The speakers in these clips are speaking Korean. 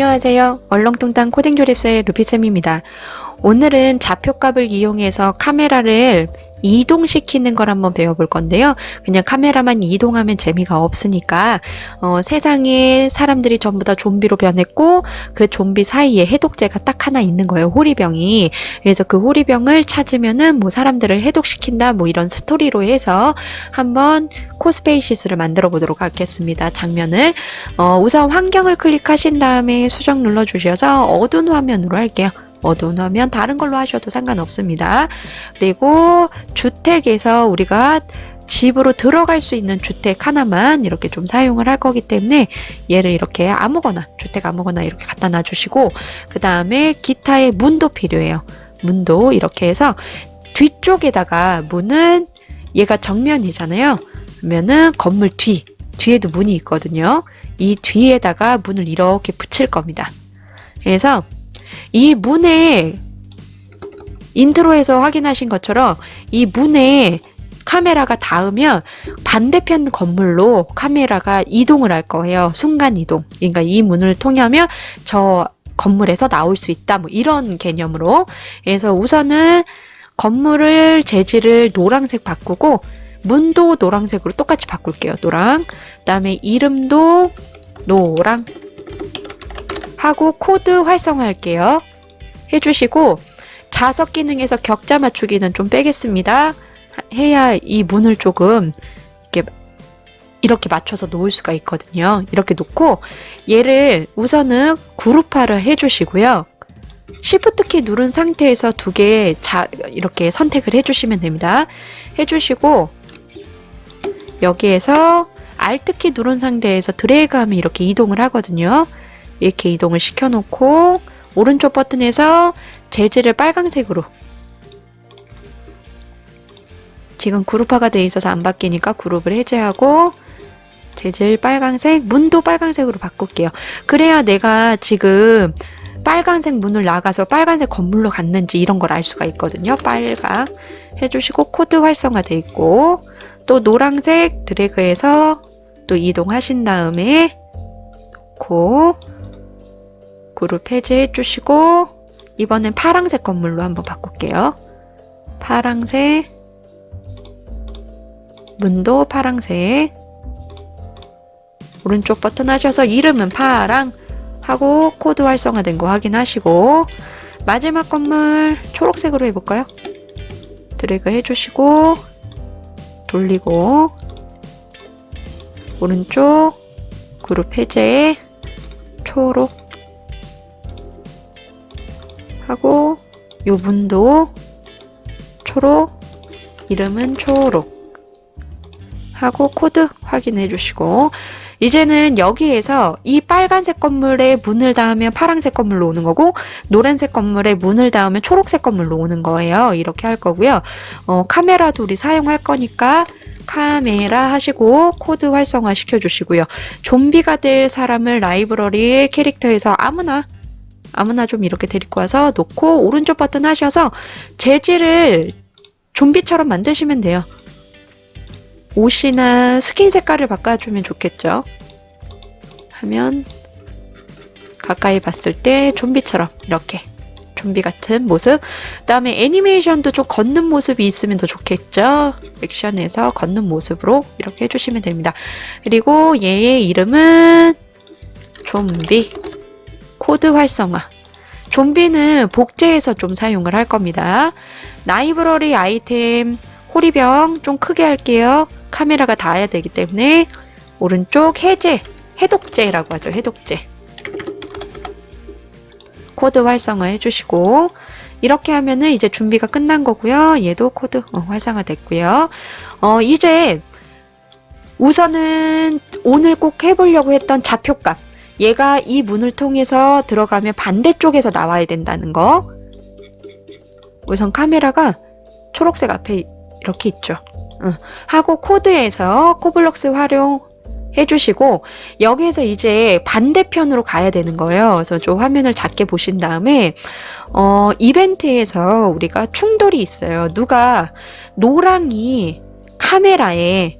안녕하세요. 얼렁뚱땅 코딩 조립사의 루피쌤입니다. 오늘은 좌표값을 이용해서 카메라를 이동시키는 걸 한번 배워볼 건데요. 그냥 카메라만 이동하면 재미가 없으니까 세상에 사람들이 전부 다 좀비로 변했고 그 좀비 사이에 해독제가 딱 하나 있는 거예요. 호리병이. 그래서 그 호리병을 찾으면은 뭐 사람들을 해독시킨다 뭐 이런 스토리로 해서 한번 코스페이시스를 만들어 보도록 하겠습니다. 장면을 우선 환경을 클릭하신 다음에 수정 눌러주셔서 어두운 화면으로 할게요. 어두운 화면 다른 걸로 하셔도 상관없습니다. 그리고 주택에서 우리가 집으로 들어갈 수 있는 주택 하나만 이렇게 좀 사용을 할 거기 때문에 얘를 이렇게 아무거나 주택 아무거나 이렇게 갖다 놔주시고 그 다음에 기타의 문도 필요해요. 문도 이렇게 해서 뒤쪽에다가 문은 얘가 정면이잖아요. 그러면은 건물 뒤에도 문이 있거든요. 이 뒤에다가 문을 이렇게 붙일 겁니다. 그래서 이 문에 인트로에서 확인하신 것처럼 이 문에 카메라가 닿으면 반대편 건물로 카메라가 이동을 할 거예요. 순간 이동. 그러니까 이 문을 통하면 저 건물에서 나올 수 있다. 뭐 이런 개념으로. 그래서 우선은 건물을 재질을 노란색 바꾸고 문도 노란색으로 똑같이 바꿀게요. 노랑. 그다음에 이름도 노랑. 하고 코드 활성화할게요. 해주시고 자석 기능에서 격자 맞추기는 좀 빼겠습니다. 해야 이 문을 조금 이렇게 맞춰서 놓을 수가 있거든요. 이렇게 놓고 얘를 우선은 그룹화를 해주시고요. Shift 키 누른 상태에서 두 개 이렇게 선택을 해주시면 됩니다. 해주시고 여기에서 Alt 키 누른 상태에서 드래그하면 이렇게 이동을 하거든요. 이렇게 이동을 시켜놓고 오른쪽 버튼에서 재질을 빨강색으로 지금 그룹화가 돼 있어서 안 바뀌니까 그룹을 해제하고 재질 빨강색, 문도 빨강색으로 바꿀게요. 그래야 내가 지금 빨간색 문을 나가서 빨간색 건물로 갔는지 이런 걸 알 수가 있거든요. 빨강 해주시고 코드 활성화 돼 있고 또 노란색 드래그해서 또 이동하신 다음에 놓고 그룹 해제해 주시고 이번엔 파란색 건물로 한번 바꿀게요. 파란색 문도 파란색 오른쪽 버튼 하셔서 이름은 파랑 하고 코드 활성화된 거 확인하시고 마지막 건물 초록색으로 해볼까요? 드래그 해주시고 돌리고 오른쪽 그룹 해제 초록 하고 요 문도 초록 이름은 초록 하고 코드 확인해 주시고 이제는 여기에서 이 빨간색 건물에 문을 닿으면 파란색 건물로 오는 거고 노란색 건물에 문을 닿으면 초록색 건물로 오는 거예요. 이렇게 할 거고요. 카메라도 우리 사용할 거니까 카메라 하시고 코드 활성화 시켜주시고요. 좀비가 될 사람을 라이브러리 캐릭터에서 아무나 좀 이렇게 데리고 와서 놓고 오른쪽 버튼 하셔서 재질을 좀비처럼 만드시면 돼요. 옷이나 스킨 색깔을 바꿔주면 좋겠죠. 하면 가까이 봤을 때 좀비처럼 이렇게 좀비 같은 모습. 그 다음에 애니메이션도 좀 걷는 모습이 있으면 더 좋겠죠. 액션에서 걷는 모습으로 이렇게 해주시면 됩니다. 그리고 얘의 이름은 좀비 코드 활성화. 좀비는 복제해서 좀 사용을 할 겁니다. 라이브러리 아이템 호리병 좀 크게 할게요. 카메라가 닿아야 되기 때문에 오른쪽 해독제라고 하죠. 해독제. 코드 활성화 해주시고 이렇게 하면은 이제 준비가 끝난 거고요. 얘도 코드 활성화 됐고요. 이제 우선은 오늘 꼭 해보려고 했던 좌표값 얘가 이 문을 통해서 들어가면 반대쪽에서 나와야 된다는 거. 우선 카메라가 초록색 앞에 이렇게 있죠. 하고 코드에서 코블럭스 활용해 주시고 여기에서 이제 반대편으로 가야 되는 거예요. 그래서 좀 화면을 작게 보신 다음에 이벤트에서 우리가 충돌이 있어요. 누가 노랑이 카메라에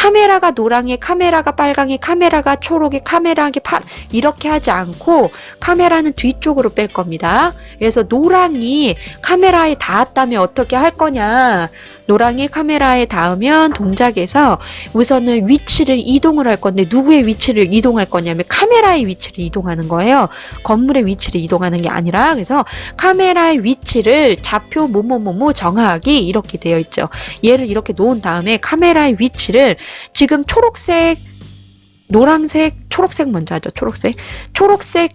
카메라가 노랑에 카메라가 빨강에 카메라가 초록에 카메라가 이렇게 하지 않고 카메라는 뒤쪽으로 뺄 겁니다. 그래서 노랑이 카메라에 닿았다면 어떻게 할 거냐. 노랑이 카메라에 닿으면 동작에서 우선은 위치를 이동을 할 건데 누구의 위치를 이동할 거냐면 카메라의 위치를 이동하는 거예요. 건물의 위치를 이동하는 게 아니라. 그래서 카메라의 위치를 좌표 뭐뭐뭐뭐 정하기 이렇게 되어 있죠. 얘를 이렇게 놓은 다음에 카메라의 위치를 지금 초록색, 노란색, 초록색 먼저 하죠. 초록색의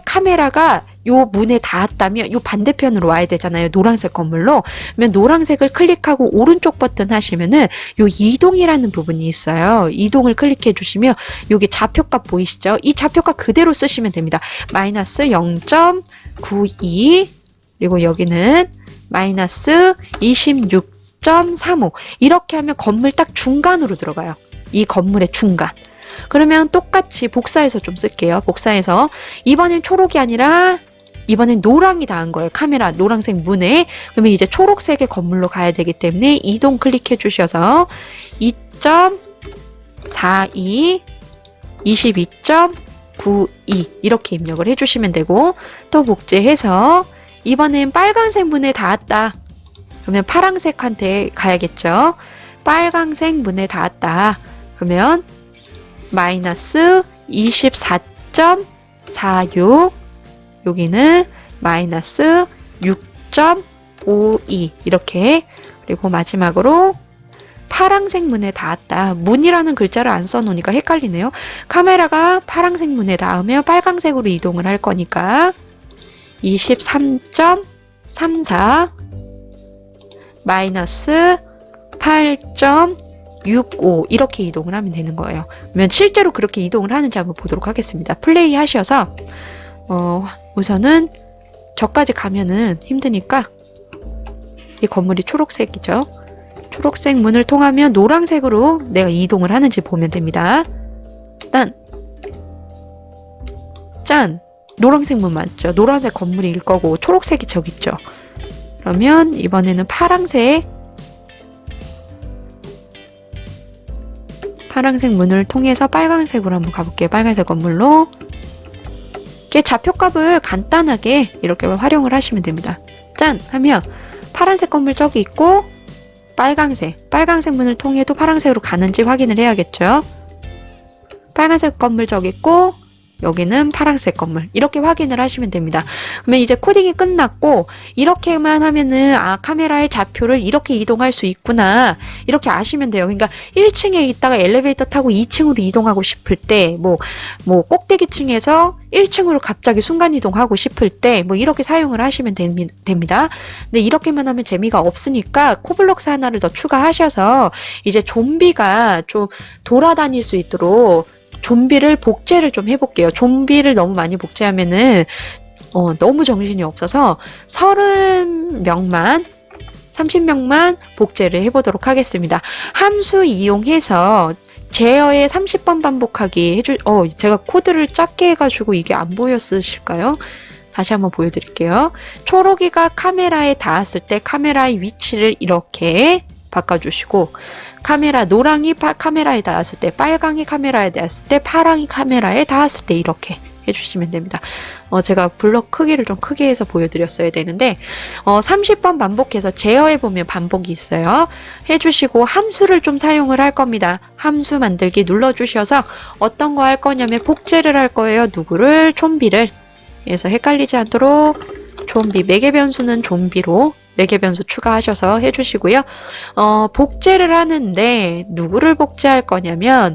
카메라가 요 문에 닿았다면 요 반대편으로 와야 되잖아요. 노란색 건물로. 그러면 노란색을 클릭하고 오른쪽 버튼 하시면은 요 이동이라는 부분이 있어요. 이동을 클릭해 주시면 여기 좌표값 보이시죠? 이 좌표값 그대로 쓰시면 됩니다. 마이너스 0.92 그리고 여기는 마이너스 26.35 이렇게 하면 건물 딱 중간으로 들어가요. 이 건물의 중간. 그러면 똑같이 복사해서 좀 쓸게요. 복사해서 이번엔 초록이 아니라 이번엔 노랑이 닿은 거예요. 카메라 노란색 문에. 그러면 이제 초록색의 건물로 가야 되기 때문에 이동 클릭해 주셔서 2.42 22.92 이렇게 입력을 해주시면 되고 또 복제해서 이번엔 빨간색 문에 닿았다. 그러면 파란색한테 가야겠죠. 빨간색 문에 닿았다. 그러면 마이너스 24.46 여기는 마이너스 6.52 이렇게. 그리고 마지막으로 파란색 문에 닿았다. 문이라는 글자를 안 써놓으니까 헷갈리네요. 카메라가 파란색 문에 닿으면 빨간색으로 이동을 할 거니까 23.34 마이너스 8.65 이렇게 이동을 하면 되는 거예요. 그러면 실제로 그렇게 이동을 하는지 한번 보도록 하겠습니다. 플레이 하셔서 우선은 저까지 가면은 힘드니까 이 건물이 초록색이죠. 초록색 문을 통하면 노란색으로 내가 이동을 하는지 보면 됩니다. 짠! 노란색 문 맞죠? 노란색 건물일 거고 초록색이 저기 있죠. 그러면 이번에는 파란색 문을 통해서 빨간색으로 한번 가볼게요. 빨간색 건물로. 좌표값을 간단하게 이렇게 활용을 하시면 됩니다. 짠! 하면 파란색 건물 저기 있고 빨간색 문을 통해 또 파란색으로 가는지 확인을 해야겠죠. 빨간색 건물 저기 있고 여기는 파란색 건물 이렇게 확인을 하시면 됩니다. 그러면 이제 코딩이 끝났고 이렇게만 하면은 카메라의 좌표를 이렇게 이동할 수 있구나 이렇게 아시면 돼요. 그러니까 1층에 있다가 엘리베이터 타고 2층으로 이동하고 싶을 때 뭐 꼭대기층에서 1층으로 갑자기 순간이동하고 싶을 때 이렇게 사용을 하시면 됩니다. 근데 이렇게만 하면 재미가 없으니까 코블록스 하나를 더 추가하셔서 이제 좀비가 좀 돌아다닐 수 있도록 좀비를 복제를 좀 해볼게요. 좀비를 너무 많이 복제하면은 너무 정신이 없어서 30명만 복제를 해보도록 하겠습니다. 함수 이용해서 제어의 30번 반복하기 제가 코드를 작게 해가지고 이게 안 보였으실까요? 다시 한번 보여드릴게요. 초록이가 카메라에 닿았을 때 카메라의 위치를 이렇게 바꿔주시고 노랑이 카메라에 닿았을 때 빨강이 카메라에 닿았을 때 파랑이 카메라에 닿았을 때 이렇게 해주시면 됩니다. 제가 블럭 크기를 좀 크게 해서 보여드렸어야 되는데 30번 반복해서 제어해보면 반복이 있어요. 해주시고 함수를 좀 사용을 할 겁니다. 함수 만들기 눌러주셔서 어떤 거 할 거냐면 복제를 할 거예요. 누구를? 좀비를. 그래서 헷갈리지 않도록 좀비 매개 변수는 좀비로 4개 변수 추가하셔서 해주시고요. 복제를 하는데 누구를 복제할 거냐면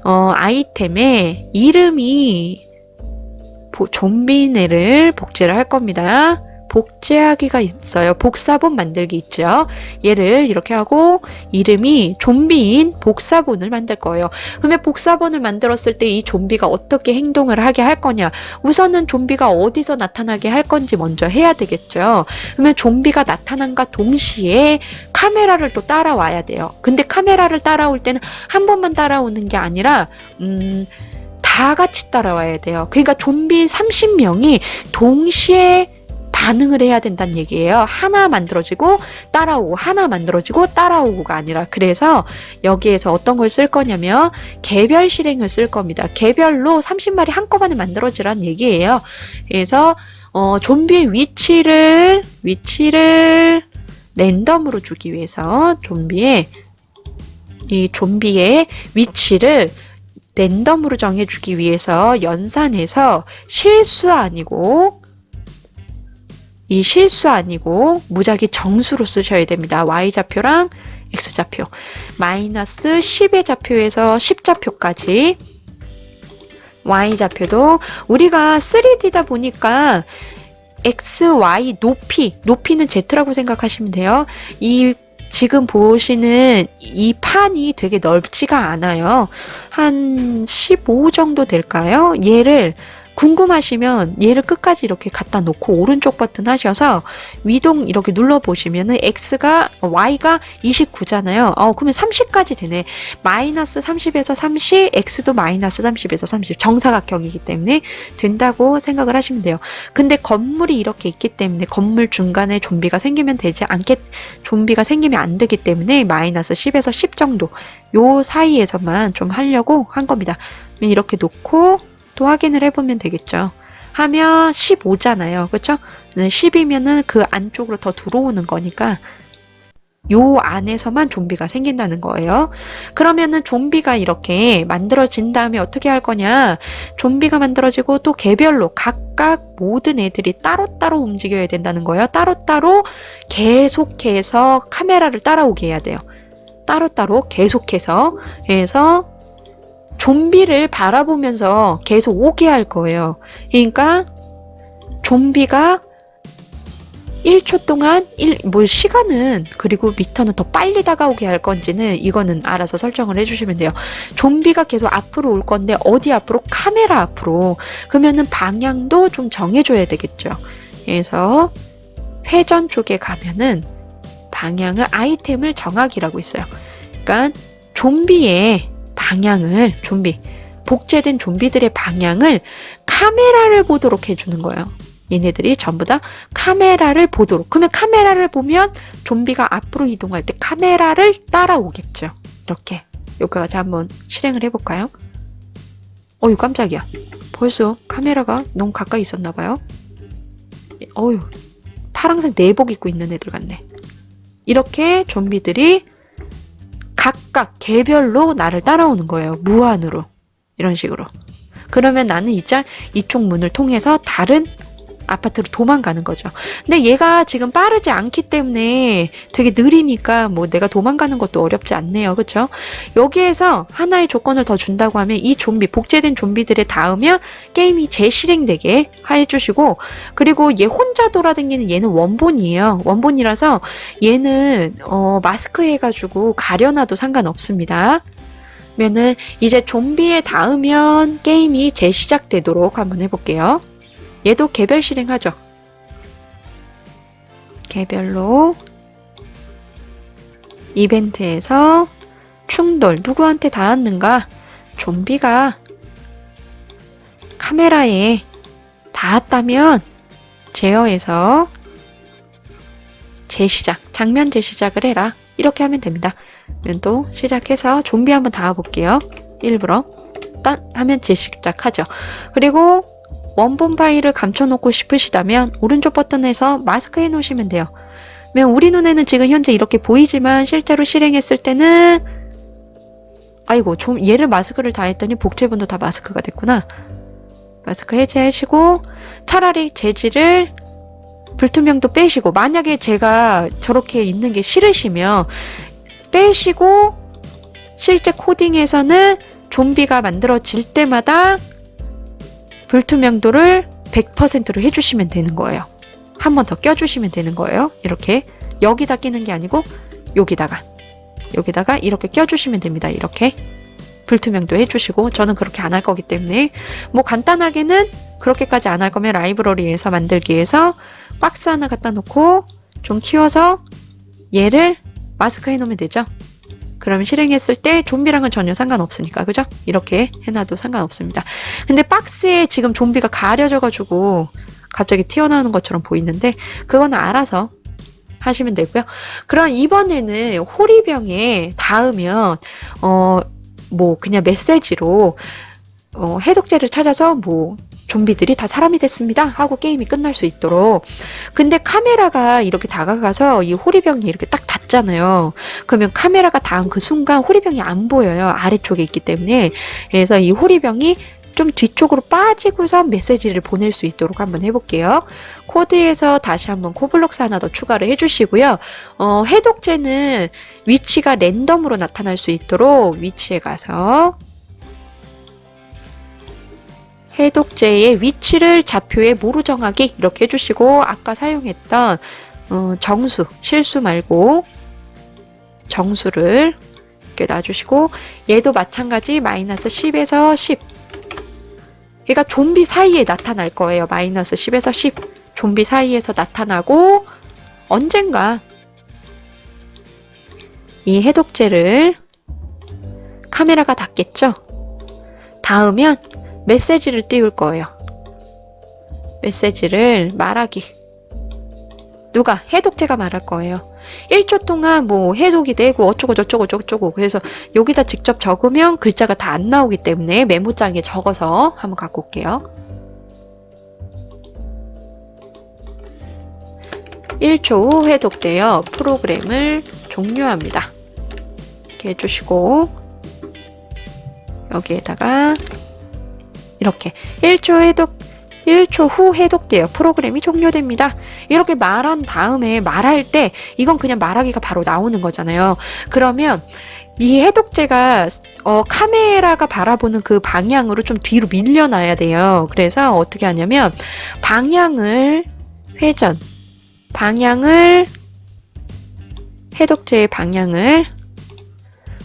아이템에 이름이 좀비네를 복제를 할 겁니다. 복제하기가 있어요. 복사본 만들기 있죠. 얘를 이렇게 하고 이름이 좀비인 복사본을 만들 거예요. 그러면 복사본을 만들었을 때 이 좀비가 어떻게 행동을 하게 할 거냐. 우선은 좀비가 어디서 나타나게 할 건지 먼저 해야 되겠죠. 그러면 좀비가 나타난과 동시에 카메라를 또 따라와야 돼요. 근데 카메라를 따라올 때는 한 번만 따라오는 게 아니라 다 같이 따라와야 돼요. 그러니까 좀비 30명이 동시에 반응을 해야 된다는 얘기예요. 하나 만들어지고 따라오고 하나 만들어지고 따라오고가 아니라. 그래서 여기에서 어떤 걸 쓸 거냐면 개별 실행을 쓸 겁니다. 개별로 30마리 한꺼번에 만들어지라는 얘기예요. 그래서 좀비의 위치를 랜덤으로 주기 위해서 이 좀비의 위치를 랜덤으로 정해주기 위해서 연산해서 실수 아니고 무작위 정수로 쓰셔야 됩니다. Y좌표랑 X좌표. 마이너스 10의 좌표에서 10좌표까지. Y좌표도 우리가 3D다 보니까 X, Y, 높이는 Z라고 생각하시면 돼요. 지금 보시는 이 판이 되게 넓지가 않아요. 한 15 정도 될까요? 얘를 궁금하시면 얘를 끝까지 이렇게 갖다 놓고 오른쪽 버튼 하셔서 위동 이렇게 눌러보시면은 Y가 29잖아요. 그러면 30까지 되네. 마이너스 30에서 30, X도 마이너스 30에서 30. 정사각형이기 때문에 된다고 생각을 하시면 돼요. 근데 건물이 이렇게 있기 때문에 건물 중간에 좀비가 생기면 좀비가 생기면 안 되기 때문에 마이너스 10에서 10 정도 요 사이에서만 좀 하려고 한 겁니다. 이렇게 놓고 또 확인을 해보면 되겠죠. 하면 15잖아요. 그쵸? 10이면은 그 안쪽으로 더 들어오는 거니까 요 안에서만 좀비가 생긴다는 거예요. 그러면은 좀비가 이렇게 만들어진 다음에 어떻게 할 거냐? 좀비가 만들어지고 또 개별로 각각 모든 애들이 따로따로 움직여야 된다는 거예요. 따로따로 계속해서 카메라를 따라오게 해야 돼요. 따로따로 계속해서. 그래서 좀비를 바라보면서 계속 오게 할 거예요. 그러니까 좀비가 1초 동안 시간은 그리고 미터는 더 빨리 다가오게 할 건지는 이거는 알아서 설정을 해주시면 돼요. 좀비가 계속 앞으로 올 건데 어디 앞으로? 카메라 앞으로. 그러면은 방향도 좀 정해줘야 되겠죠. 그래서 회전 쪽에 가면은 방향을 아이템을 정하기라고 있어요. 그러니까 좀비의 방향을 복제된 좀비들의 방향을 카메라를 보도록 해주는 거예요. 얘네들이 전부 다 카메라를 보도록. 그러면 카메라를 보면 좀비가 앞으로 이동할 때 카메라를 따라오겠죠. 이렇게. 여기까지 한번 실행을 해볼까요? 어휴 깜짝이야. 벌써 카메라가 너무 가까이 있었나봐요. 어휴 파란색 내복 입고 있는 애들 같네. 이렇게 좀비들이 각각 개별로 나를 따라오는 거예요. 무한으로. 이런 식으로. 그러면 나는 이쪽 문을 통해서 다른 아파트로 도망가는 거죠. 근데 얘가 지금 빠르지 않기 때문에 되게 느리니까 뭐 내가 도망가는 것도 어렵지 않네요. 그쵸? 여기에서 하나의 조건을 더 준다고 하면 이 복제된 좀비들에 닿으면 게임이 재실행되게 해주시고, 그리고 얘 혼자 돌아다니는 얘는 원본이에요. 원본이라서 얘는 마스크 해가지고 가려놔도 상관없습니다. 그러면은 이제 좀비에 닿으면 게임이 재시작되도록 한번 해볼게요. 얘도 개별 실행하죠. 개별로 이벤트에서 충돌 누구한테 닿았는가? 좀비가 카메라에 닿았다면 제어해서 장면 재시작을 해라. 이렇게 하면 됩니다. 그러면 또 시작해서 좀비 한번 닿아볼게요. 일부러 하면 재시작하죠. 그리고 원본 파일을 감춰놓고 싶으시다면 오른쪽 버튼에서 마스크 해놓으시면 돼요. 그러면 우리 눈에는 지금 현재 이렇게 보이지만 실제로 실행했을 때는 아이고 얘를 마스크를 다 했더니 복제본도 다 마스크가 됐구나. 마스크 해제하시고 차라리 재질을 불투명도 빼시고, 만약에 제가 저렇게 있는 게 싫으시면 빼시고 실제 코딩에서는 좀비가 만들어질 때마다 불투명도를 100%로 해주시면 되는 거예요. 한 번 더 껴주시면 되는 거예요. 이렇게 여기다 끼는 게 아니고 여기다가 이렇게 껴주시면 됩니다. 이렇게 불투명도 해주시고, 저는 그렇게 안 할 거기 때문에 뭐 간단하게는 그렇게까지 안 할 거면 라이브러리에서 만들기에서 박스 하나 갖다 놓고 좀 키워서 얘를 마스크 해놓으면 되죠. 그러면 실행했을 때 좀비랑은 전혀 상관없으니까, 그죠? 이렇게 해놔도 상관없습니다. 근데 박스에 지금 좀비가 가려져가지고 갑자기 튀어나오는 것처럼 보이는데 그건 알아서 하시면 되고요. 그럼 이번에는 호리병에 닿으면 뭐 그냥 메시지로 해독제를 찾아서 뭐 좀비들이 다 사람이 됐습니다 하고 게임이 끝날 수 있도록. 근데 카메라가 이렇게 다가가서 이 호리병이 이렇게 딱 닿잖아요. 그러면 카메라가 닿은 그 순간 호리병이 안 보여요. 아래쪽에 있기 때문에. 그래서 이 호리병이 좀 뒤쪽으로 빠지고서 메시지를 보낼 수 있도록 한번 해볼게요. 코드에서 다시 한번 코블록스 하나 더 추가를 해주시고요. 해독제는 위치가 랜덤으로 나타날 수 있도록 위치에 가서 해독제의 위치를 좌표에 모루 정하기 이렇게 해주시고 아까 사용했던 정수, 실수 말고 정수를 이렇게 놔주시고 얘도 마찬가지 마이너스 10에서 10. 얘가 좀비 사이에 나타날 거예요. 마이너스 10에서 10. 좀비 사이에서 나타나고 언젠가 이 해독제를 카메라가 닿겠죠? 닿으면 메시지를 띄울 거예요. 메시지를 말하기. 누가? 해독제가 말할 거예요. 1초 동안 뭐 해독이 되고 어쩌고 저쩌고 저쩌고. 그래서 여기다 직접 적으면 글자가 다 안 나오기 때문에 메모장에 적어서 한번 갖고 올게요. 1초 후 해독되어 프로그램을 종료합니다. 이렇게 해주시고 여기에다가 이렇게 1초 후 해독되어 프로그램이 종료됩니다. 이렇게 말한 다음에 말할 때 이건 그냥 말하기가 바로 나오는 거잖아요. 그러면 이 해독제가 카메라가 바라보는 그 방향으로 좀 뒤로 밀려놔야 돼요. 그래서 어떻게 하냐면 방향을 회전, 해독제의 방향을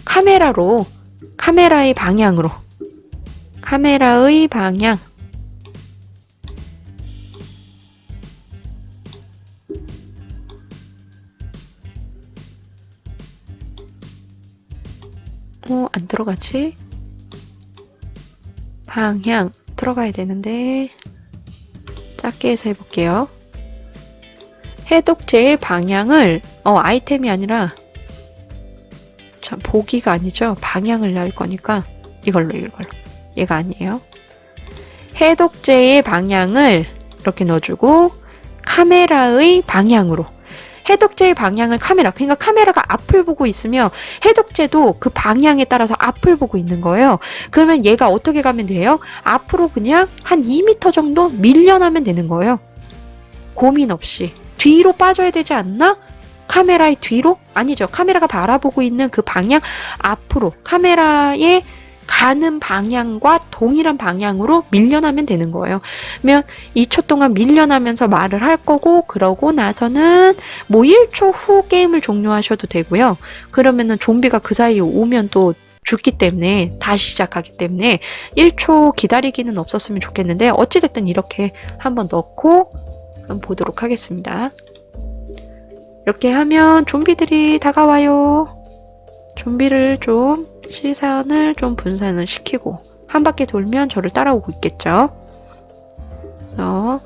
카메라의 방향 안 들어가지? 방향 들어가야 되는데 작게 해서 해볼게요. 해독제의 방향을 아이템이 아니라 참 보기가 아니죠. 방향을 할 거니까 이걸로 얘가 아니에요. 해독제의 방향을 이렇게 넣어주고 카메라의 방향으로. 해독제의 방향을 그러니까 카메라가 앞을 보고 있으면 해독제도 그 방향에 따라서 앞을 보고 있는 거예요. 그러면 얘가 어떻게 가면 돼요? 앞으로 그냥 한 2m 정도 밀려나면 되는 거예요. 고민 없이. 뒤로 빠져야 되지 않나? 카메라의 뒤로? 아니죠. 카메라가 바라보고 있는 그 방향 앞으로 카메라의 가는 방향과 동일한 방향으로 밀려나면 되는 거예요. 그러면 2초 동안 밀려나면서 말을 할 거고 그러고 나서는 뭐 1초 후 게임을 종료하셔도 되고요. 그러면은 좀비가 그 사이에 오면 또 죽기 때문에 다시 시작하기 때문에 1초 기다리기는 없었으면 좋겠는데 어찌됐든 이렇게 한번 넣고 한번 보도록 하겠습니다. 이렇게 하면 좀비들이 다가와요. 좀비를 좀 시선을 좀 분산을 시키고 한 바퀴 돌면 저를 따라오고 있겠죠. 그래서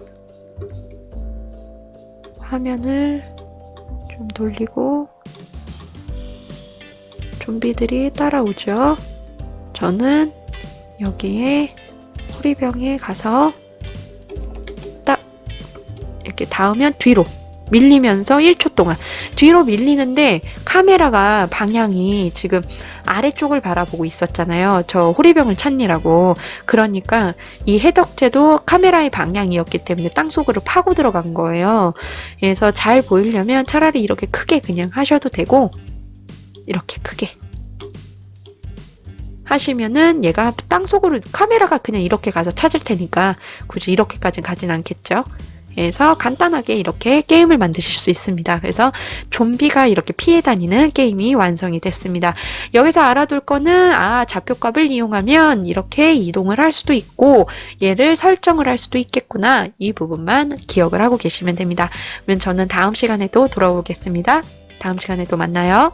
화면을 좀 돌리고 좀비들이 따라오죠. 저는 여기에 호리병에 가서 딱 이렇게 닿으면 뒤로 밀리면서 1초 동안 뒤로 밀리는데 카메라가 방향이 지금 아래쪽을 바라보고 있었잖아요. 저 호리병을 찾느라고. 그러니까 이 해독제도 카메라의 방향이었기 때문에 땅속으로 파고 들어간 거예요. 그래서 잘 보이려면 차라리 이렇게 크게 그냥 하셔도 되고 이렇게 크게 하시면은 얘가 땅속으로 카메라가 그냥 이렇게 가서 찾을 테니까 굳이 이렇게까지는 가진 않겠죠. 그래서 간단하게 이렇게 게임을 만드실 수 있습니다. 그래서 좀비가 이렇게 피해 다니는 게임이 완성이 됐습니다. 여기서 알아둘 거는 좌표값을 이용하면 이렇게 이동을 할 수도 있고 얘를 설정을 할 수도 있겠구나. 이 부분만 기억을 하고 계시면 됩니다. 그러면 저는 다음 시간에 또 돌아오겠습니다. 다음 시간에 또 만나요.